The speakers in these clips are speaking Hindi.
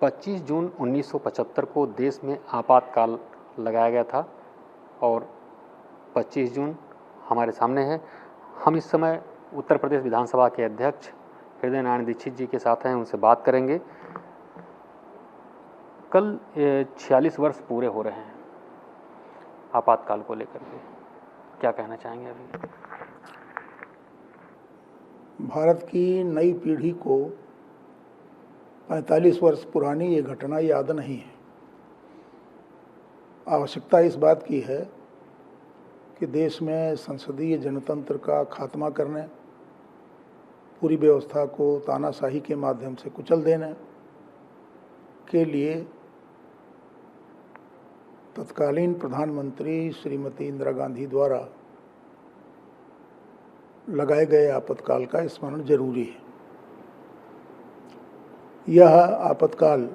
25 जून 1975 को देश में आपातकाल लगाया गया था और 25 जून हमारे सामने है। हम इस समय उत्तर प्रदेश विधानसभा के अध्यक्ष हृदय नारायण दीक्षित जी के साथ हैं, उनसे बात करेंगे। कल 46 वर्ष पूरे हो रहे हैं आपातकाल को लेकर के, क्या कहना चाहेंगे अभी? भारत की नई पीढ़ी को 45 वर्ष पुरानी ये घटना याद नहीं है। आवश्यकता इस बात की है कि देश में संसदीय जनतंत्र का खात्मा करने, पूरी व्यवस्था को तानाशाही के माध्यम से कुचल देने के लिए तत्कालीन प्रधानमंत्री श्रीमती इंदिरा गांधी द्वारा लगाए गए आपातकाल का स्मरण जरूरी है। यह आपातकाल,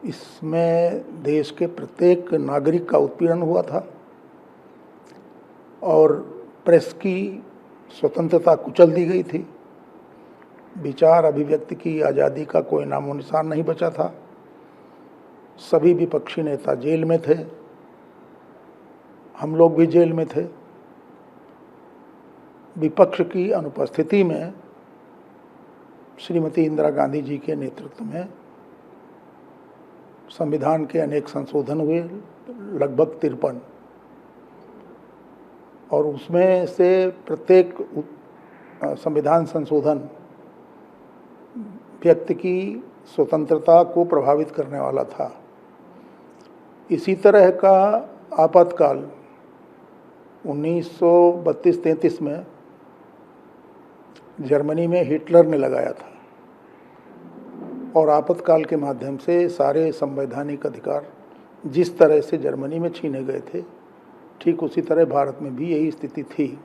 इसमें देश के प्रत्येक नागरिक का उत्पीड़न हुआ था और प्रेस की स्वतंत्रता कुचल दी गई थी। विचार अभिव्यक्ति की आज़ादी का कोई नामो निशान नहीं बचा था। सभी विपक्षी नेता जेल में थे, हम लोग भी जेल में थे। विपक्ष की अनुपस्थिति में श्रीमती इंदिरा गांधी जी के नेतृत्व में संविधान के अनेक संशोधन हुए, लगभग 53, और उसमें से प्रत्येक संविधान संशोधन व्यक्ति की स्वतंत्रता को प्रभावित करने वाला था। इसी तरह का आपातकाल 1932-33 में जर्मनी में हिटलर ने लगाया था और आपातकाल के माध्यम से सारे संवैधानिक अधिकार जिस तरह से जर्मनी में छीने गए थे, ठीक उसी तरह भारत में भी यही स्थिति थी।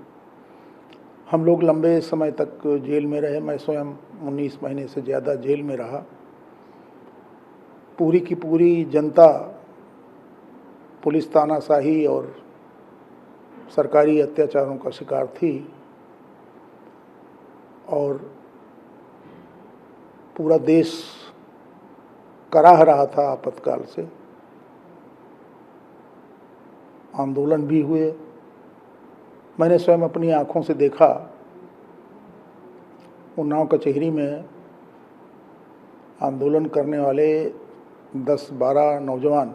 हम लोग लंबे समय तक जेल में रहे। मैं स्वयं 19 महीने से ज़्यादा जेल में रहा। पूरी की पूरी जनता पुलिस तानाशाही और सरकारी अत्याचारों का शिकार थी और पूरा देश कराह रहा था आपातकाल से। आंदोलन भी हुए। मैंने स्वयं अपनी आँखों से देखा, उन्नाव कचहरी में आंदोलन करने वाले 10-12 नौजवान,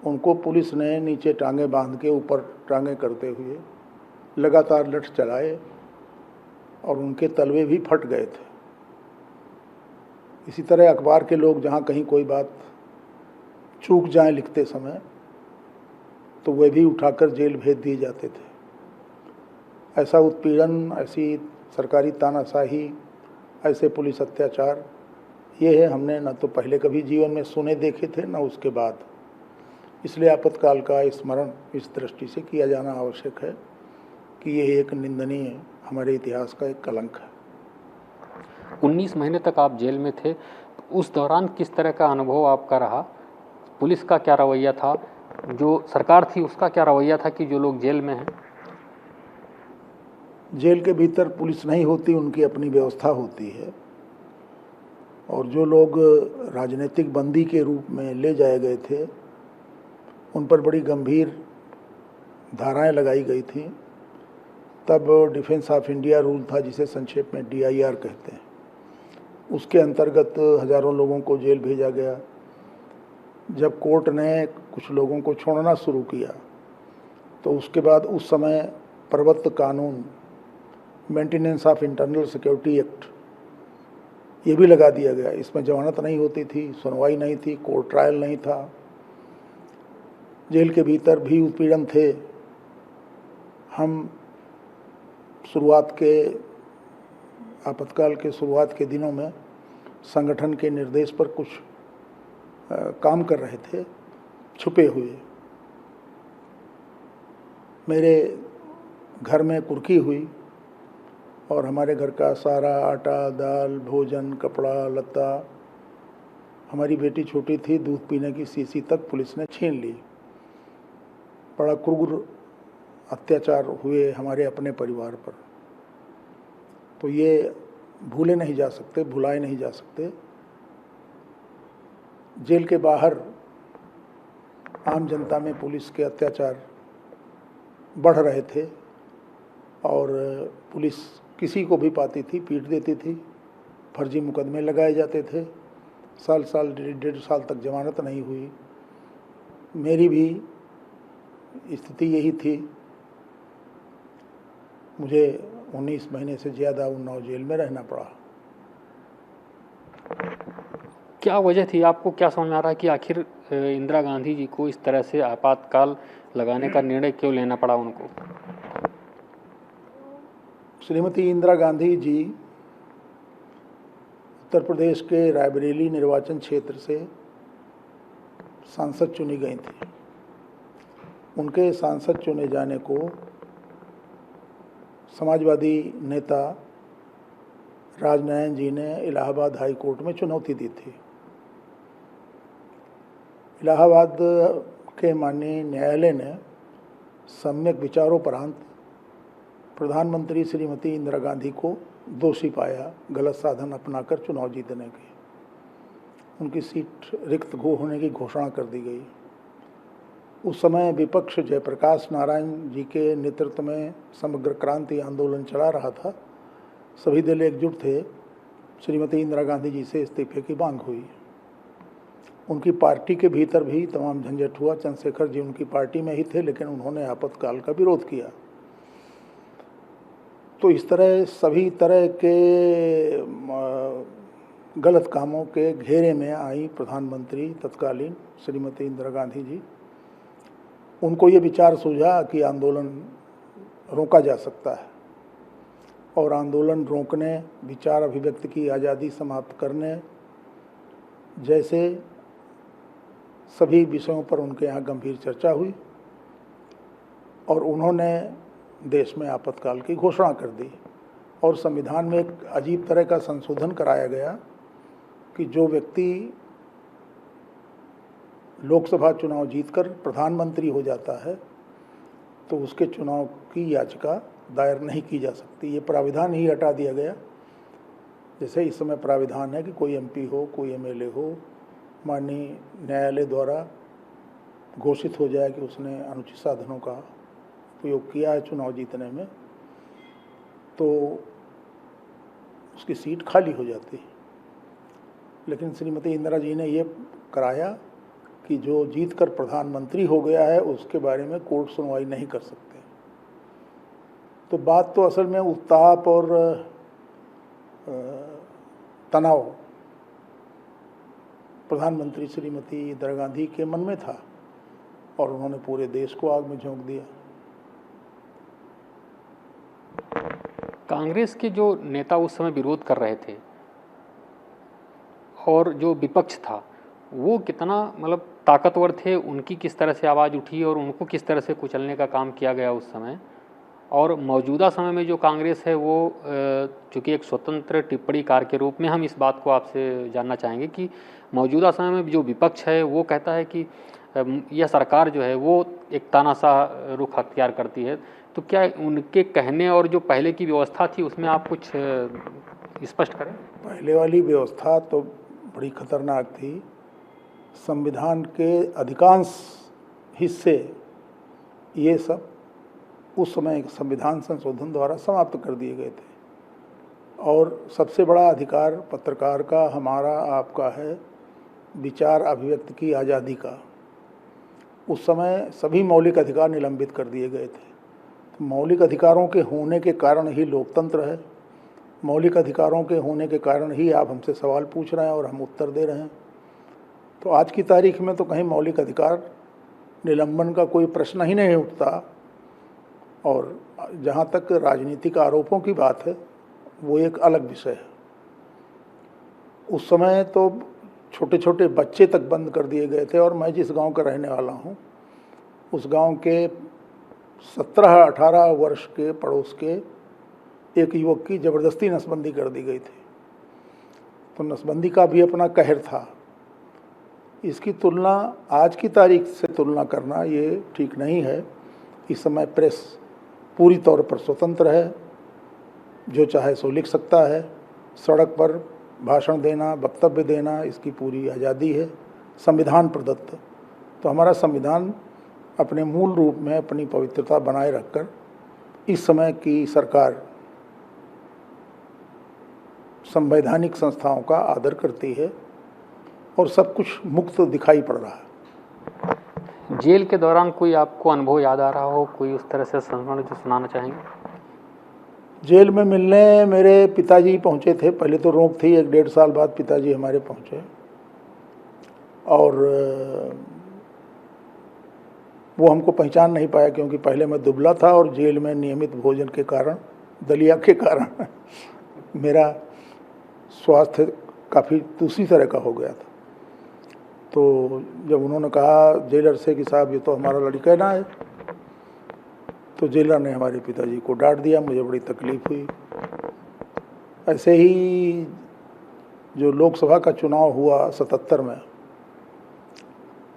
उनको पुलिस ने नीचे टांगे बांध के ऊपर टांगे करते हुए लगातार लठ चलाए और उनके तलवे भी फट गए थे। इसी तरह अखबार के लोग जहाँ कहीं कोई बात चूक जाए लिखते समय, तो वे भी उठाकर जेल भेज दिए जाते थे। ऐसा उत्पीड़न, ऐसी सरकारी तानाशाही, ऐसे पुलिस अत्याचार, ये है हमने न तो पहले कभी जीवन में सुने देखे थे, न उसके बाद। इसलिए आपातकाल का स्मरण इस दृष्टि से किया जाना आवश्यक है कि यह एक निंदनीय, हमारे इतिहास का एक कलंक है। 19 महीने तक आप जेल में थे, उस दौरान किस तरह का अनुभव आपका रहा? पुलिस का क्या रवैया था, जो सरकार थी उसका क्या रवैया था कि जो लोग जेल में हैं? जेल के भीतर पुलिस नहीं होती, उनकी अपनी व्यवस्था होती है और जो लोग राजनीतिक बंदी के रूप में ले जाए गए थे, उन पर बड़ी गंभीर धाराएं लगाई गई थी। तब डिफेंस ऑफ इंडिया रूल था, जिसे संक्षेप में DIR कहते हैं। उसके अंतर्गत हजारों लोगों को जेल भेजा गया। जब कोर्ट ने कुछ लोगों को छोड़ना शुरू किया, तो उसके बाद उस समय प्रवत्त कानून, maintenance of internal security act, ये भी लगा दिया गया। इसमें जमानत नहीं होती थी, सुनवाई नहीं थी, कोर्ट ट्रायल नहीं था। जेल के भीतर भी उत्पीड़न थे। हम शुरुआत के आपातकाल के शुरुआत के दिनों में संगठन के निर्देश पर कुछ काम कर रहे थे, छुपे हुए। मेरे घर में कुर्की हुई और हमारे घर का सारा आटा, दाल, भोजन, कपड़ा लत्ता, हमारी बेटी छोटी थी, दूध पीने की शीशी तक पुलिस ने छीन ली। बड़ा क्रूर अत्याचार हुए हमारे अपने परिवार पर। तो ये भूले नहीं जा सकते, भुलाए नहीं जा सकते। जेल के बाहर आम जनता में पुलिस के अत्याचार बढ़ रहे थे और पुलिस किसी को भी पाती थी पीट देती थी, फर्जी मुकदमे लगाए जाते थे, साल साल 1.5 साल तक जमानत नहीं हुई। मेरी भी स्थिति यही थी। मुझे 19 महीने से ज़्यादा उन्नाव जेल में रहना पड़ा। क्या वजह थी, आपको क्या समझ में आ रहा है कि आखिर इंदिरा गांधी जी को इस तरह से आपातकाल लगाने का निर्णय क्यों लेना पड़ा उनको? श्रीमती इंदिरा गांधी जी उत्तर प्रदेश के रायबरेली निर्वाचन क्षेत्र से सांसद चुनी गई थी। उनके सांसद चुने जाने को समाजवादी नेता राजनयन जी ने इलाहाबाद हाई कोर्ट में चुनौती दी थी। इलाहाबाद के माननीय न्यायालय ने सम्यक विचारोपरांत प्रधानमंत्री श्रीमती इंदिरा गांधी को दोषी पाया गलत साधन अपनाकर चुनाव जीतने के। उनकी सीट रिक्त होने की घोषणा कर दी गई। उस समय विपक्ष जयप्रकाश नारायण जी के नेतृत्व में समग्र क्रांति आंदोलन चला रहा था। सभी दल एकजुट थे। श्रीमती इंदिरा गांधी जी से इस्तीफे की मांग हुई। उनकी पार्टी के भीतर भी तमाम झंझट हुआ। चंद्रशेखर जी उनकी पार्टी में ही थे, लेकिन उन्होंने आपातकाल का विरोध किया। तो इस तरह सभी तरह के गलत कामों के घेरे में आई प्रधानमंत्री तत्कालीन श्रीमती इंदिरा गांधी जी। उनको ये विचार सूझा कि आंदोलन रोका जा सकता है और आंदोलन रोकने, विचार अभिव्यक्ति की आज़ादी समाप्त करने जैसे सभी विषयों पर उनके यहाँ गंभीर चर्चा हुई और उन्होंने देश में आपातकाल की घोषणा कर दी। और संविधान में एक अजीब तरह का संशोधन कराया गया कि जो व्यक्ति लोकसभा चुनाव जीतकर प्रधानमंत्री हो जाता है तो उसके चुनाव की याचिका दायर नहीं की जा सकती। ये प्राविधान ही हटा दिया गया। जैसे इस समय प्राविधान है कि कोई एमपी हो, कोई एमएलए हो, माननीय न्यायालय द्वारा घोषित हो जाए कि उसने अनुचित साधनों का उपयोग किया है चुनाव जीतने में, तो उसकी सीट खाली हो जाती। लेकिन श्रीमती इंदिरा जी ने ये कराया कि जो जीतकर प्रधानमंत्री हो गया है उसके बारे में कोर्ट सुनवाई नहीं कर सकते। तो बात तो असल में उत्ताप और तनाव प्रधानमंत्री श्रीमती इंदिरा गांधी के मन में था और उन्होंने पूरे देश को आग में झोंक दिया। कांग्रेस के जो नेता उस समय विरोध कर रहे थे और जो विपक्ष था वो कितना मतलब ताकतवर थे, उनकी किस तरह से आवाज़ उठी और उनको किस तरह से कुचलने का काम किया गया उस समय, और मौजूदा समय में जो कांग्रेस है वो चूँकि एक स्वतंत्र टिप्पणीकार के रूप में हम इस बात को आपसे जानना चाहेंगे कि मौजूदा समय में जो विपक्ष है वो कहता है कि यह सरकार जो है वो एक तानाशाह रुख अख्तियार करती है। तो क्या उनके कहने और जो पहले की व्यवस्था थी उसमें आप कुछ स्पष्ट करें? पहले वाली व्यवस्था तो बड़ी खतरनाक थी। संविधान के अधिकांश हिस्से ये सब उस समय संविधान संशोधन द्वारा समाप्त कर दिए गए थे और सबसे बड़ा अधिकार पत्रकार का, हमारा, आपका है, विचार अभिव्यक्ति की आज़ादी का। उस समय सभी मौलिक अधिकार निलंबित कर दिए गए थे। तो मौलिक अधिकारों के होने के कारण ही लोकतंत्र है। मौलिक अधिकारों के होने के कारण ही आप हमसे सवाल पूछ रहे हैं और हम उत्तर दे रहे हैं। तो आज की तारीख में तो कहीं मौलिक अधिकार निलंबन का कोई प्रश्न ही नहीं उठता। और जहाँ तक राजनीतिक आरोपों की बात है वो एक अलग विषय है। उस समय तो छोटे छोटे बच्चे तक बंद कर दिए गए थे और मैं जिस गांव का रहने वाला हूं उस गांव के 17-18 वर्ष के पड़ोस के एक युवक की ज़बरदस्ती नसबंदी कर दी गई थी। तो नसबंदी का भी अपना कहर था। इसकी तुलना आज की तारीख से तुलना करना ये ठीक नहीं है। इस समय प्रेस पूरी तौर पर स्वतंत्र है, जो चाहे सो लिख सकता है, सड़क पर भाषण देना, वक्तव्य देना, इसकी पूरी आज़ादी है, संविधान प्रदत्त। तो हमारा संविधान अपने मूल रूप में अपनी पवित्रता बनाए रखकर इस समय की सरकार संवैधानिक संस्थाओं का आदर करती है और सब कुछ मुक्त दिखाई पड़ रहा है। जेल के दौरान कोई आपको अनुभव याद आ रहा हो, कोई उस तरह से संस्मरण जो सुनाना चाहेंगे? जेल में मिलने मेरे पिताजी पहुंचे थे। पहले तो रोक थी, 1-1.5 साल बाद पिताजी हमारे पहुंचे और वो हमको पहचान नहीं पाया क्योंकि पहले मैं दुबला था और जेल में नियमित भोजन के कारण, दलिया के कारण मेरा स्वास्थ्य काफ़ी दूसरी तरह का हो गया था। तो जब उन्होंने कहा जेलर से कि साहब ये तो हमारा लड़का ना है, तो जेलर ने हमारे पिताजी को डांट दिया। मुझे बड़ी तकलीफ़ हुई। ऐसे ही जो लोकसभा का चुनाव हुआ 77 में,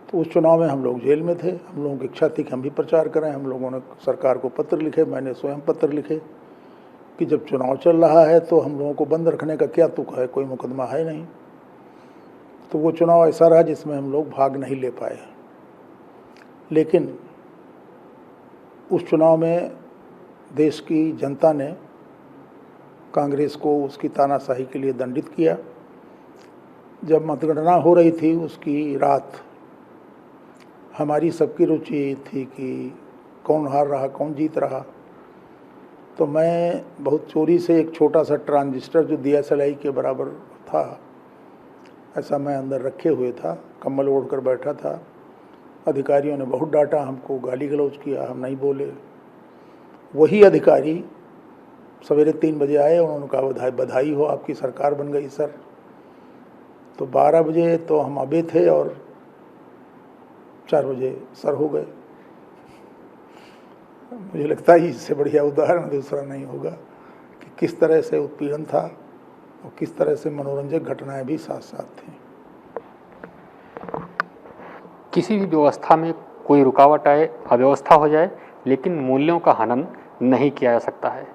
तो उस चुनाव में हम लोग जेल में थे। हम लोगों की इच्छा थी कि हम भी प्रचार करें। हम लोगों ने सरकार को पत्र लिखे, मैंने स्वयं पत्र लिखे कि जब चुनाव चल रहा है तो हम लोगों को बंद रखने का क्या तुक है, कोई मुकदमा है नहीं। तो वो चुनाव ऐसा रहा जिसमें हम लोग भाग नहीं ले पाए। लेकिन उस चुनाव में देश की जनता ने कांग्रेस को उसकी तानाशाही के लिए दंडित किया। जब मतगणना हो रही थी उसकी रात हमारी सबकी रुचि थी कि कौन हार रहा, कौन जीत रहा। तो मैं बहुत चोरी से एक छोटा सा ट्रांजिस्टर जो दिया सलाई के बराबर था, ऐसा मैं अंदर रखे हुए था, कम्बल ओढ़ कर बैठा था। अधिकारियों ने बहुत डांटा, हमको गाली गलौज किया, हम नहीं बोले। वही अधिकारी सवेरे 3 बजे आए, उन्होंने कहा बधाई हो, आपकी सरकार बन गई सर। तो 12 बजे तो हम अबे थे और 4 बजे सर हो गए। मुझे लगता है इससे बढ़िया उदाहरण दूसरा नहीं होगा कि किस तरह से उत्पीड़न था और किस तरह से मनोरंजक घटनाएं भी साथ साथ थीं। किसी भी व्यवस्था में कोई रुकावट आए, अव्यवस्था हो जाए, लेकिन मूल्यों का हनन नहीं किया जा सकता है।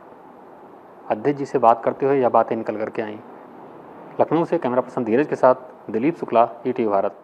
अध्यक्ष जी से बात करते हुए यह बातें निकल करके आईं। लखनऊ से कैमरा पर्सन धीरज के साथ दिलीप शुक्ला, ईटीवी भारत।